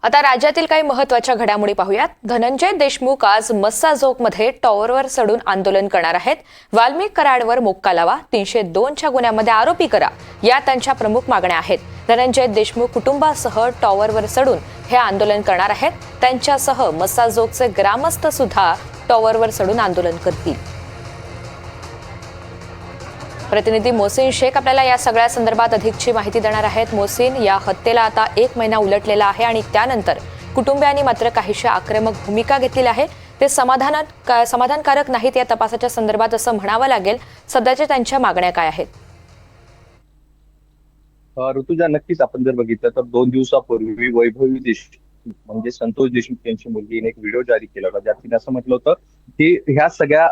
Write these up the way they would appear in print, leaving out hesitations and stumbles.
आता राज्यातील काही महत्त्वाच्या घडामोडी पाहूयात। धनंजय देशमुख आज मस्साजोगमध्ये टॉवरवर चढून आंदोलन करणार आहेत। वाल्मिक कराडवर मोक्का लावा, 302च्या गुन्ह्यामध्ये आरोपी करा, या त्यांच्या प्रमुख मागण्या आहेत। धनंजय देशमुख कुटुंबासह टॉवरवर चढून हे आंदोलन करणार आहेत। त्यांच्यासह मस्साजोगचे ग्रामस्थ सुद्धा टॉवरवर चढून आंदोलन करतील। प्रतिनिधी मोहसिन शेख आपल्याला या सगळ्या संदर्भात अधिकची माहिती देणार आहेत। मोहसिन, या हत्येला आता 1 महिना उलटलेला आहे आणि त्यानंतर कुटुंबियांनी मात्र काहीशी आक्रमक भूमिका घेतलेली आहे। ते समाधानकारक नाहीत या तपासाच्या संदर्भात असं म्हणावं लागेल। सध्याच्या त्यांच्या मागण्या काय आहेत? ऋतुजा, नक्कीच आपण जर बघितलं तर 2 दिवसापूर्वी वैभवी देशमुख म्हणजे संतोष देशमुख यांची मुलगीने एक व्हिडिओ जारी केला होता, ज्यात तिने असं म्हटलं होतं की ह्या सगळ्या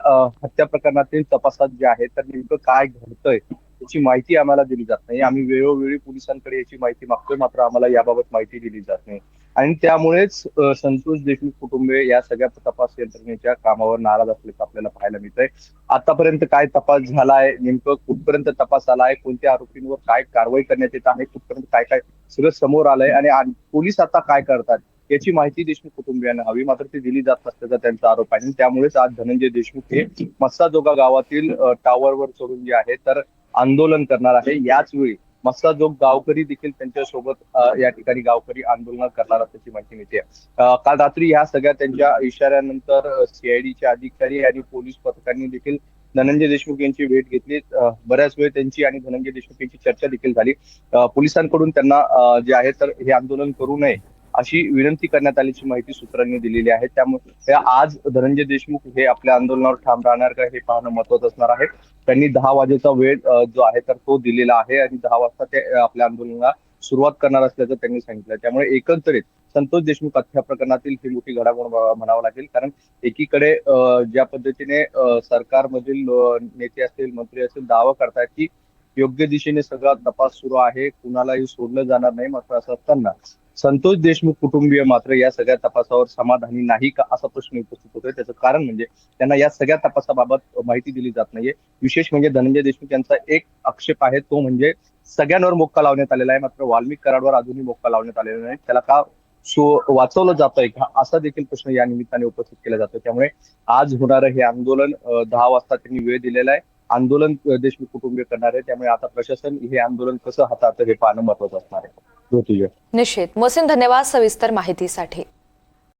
हत्या प्रकरणातील तपासात जे आहे तर नेमकं काय घडतंय याची माहिती आम्हाला दिली जात नाही। आम्ही वेळोवेळी पोलिसांकडे याची माहिती मागतोय, मात्र आम्हाला याबाबत माहिती दिली जात नाही आणि त्यामुळेच संतोष देशमुख कुटुंबीय या सगळ्या तपास यंत्रणेच्या कामावर नाराज असल्याचं आपल्याला पाहायला मिळतंय। आतापर्यंत काय तपास झालाय, नेमकं कुठपर्यंत तपास आलाय, कोणत्या आरोपींवर काय कारवाई करण्यात येत आहे, कुठपर्यंत काय काय सगळं समोर आलंय आणि पोलीस आता काय करतात याची माहिती देशमुख कुटुंबियांना हवी, मात्र ती दिली जात नसल्याचा त्यांचा आरोप आहे। त्यामुळेच आज धनंजय देशमुख हे मस्साजोगा गावातील टावरवर चढून जे आहे तर आंदोलन करणार आहे। याच वेळी मस्साजोग गावकरी देखील त्यांच्यासोबत या ठिकाणी गावकरी आंदोलन करणार असल्याची माहिती मिळते। काल रात्री या सगळ्या त्यांच्या इशाऱ्यानंतर सीआयडीचे अधिकारी आणि पोलीस पथकांनी देखील धनंजय देशमुख यांची भेट घेतली। बऱ्याच वेळ त्यांची आणि धनंजय देशमुख यांची चर्चा देखील झाली। पोलिसांकडून त्यांना जे आहे तर हे आंदोलन करू नये अशी विनंती करण्यात आल्याची माहिती सूत्रांनी दिलेली आहे। त्यामुळे आज धनंजय देशमुख हे आपल्या आंदोलनावर ठाम राहणार का हे पाहणं महत्त्वाचं असणार आहे। त्यांनी 10 वाजेचा वेळ जो आहे तर तो दिलेला आहे आणि 10 वाजता ते आपल्या आंदोलनाला सुरुवात करणार असल्याचं त्यांनी सांगितलं। त्यामुळे एकंदरीत संतोष देशमुख हत्या प्रकरणातील ही मोठी घडामोड म्हणावं लागेल, कारण एकीकडे ज्या पद्धतीने सरकारमधील नेते असतील, मंत्री असतील दावा करतात की योग्य दिशेने सगळा तपास सुरू आहे, कुणालाही सोडलं जाणार नाही, मात्र असं असताना संतोष देशमुख कुटुंबीय मात्र या सगळ्या तपासावर समाधानी नाही का असा प्रश्न उपस्थित होतोय। त्याचं कारण म्हणजे त्यांना या सगळ्या तपासाबाबत माहिती दिली जात नाहीये। विशेष म्हणजे धनंजय देशमुख यांचा एक आक्षेप आहे, तो म्हणजे सगळ्यांवर मोक्का लावण्यात आलेला आहे, मात्र वाल्मिक कराडवर अजूनही मोक्का लावण्यात आलेला नाही। त्याला का वाचवलं जातंय का असा देखील प्रश्न या निमित्ताने उपस्थित केला जातो। त्यामुळे आज होणारं हे आंदोलन 10 वाजता त्यांनी वेळ दिलेला आहे। आंदोलन देशमुख कुटुंबीय करणार आहे, त्यामुळे आता प्रशासन हे आंदोलन कसं हाताळतं हे पाहणं महत्त्वाचं असणार आहे। निश्चित। मोहसिन, धन्यवाद सविस्तर माहितीसाठी।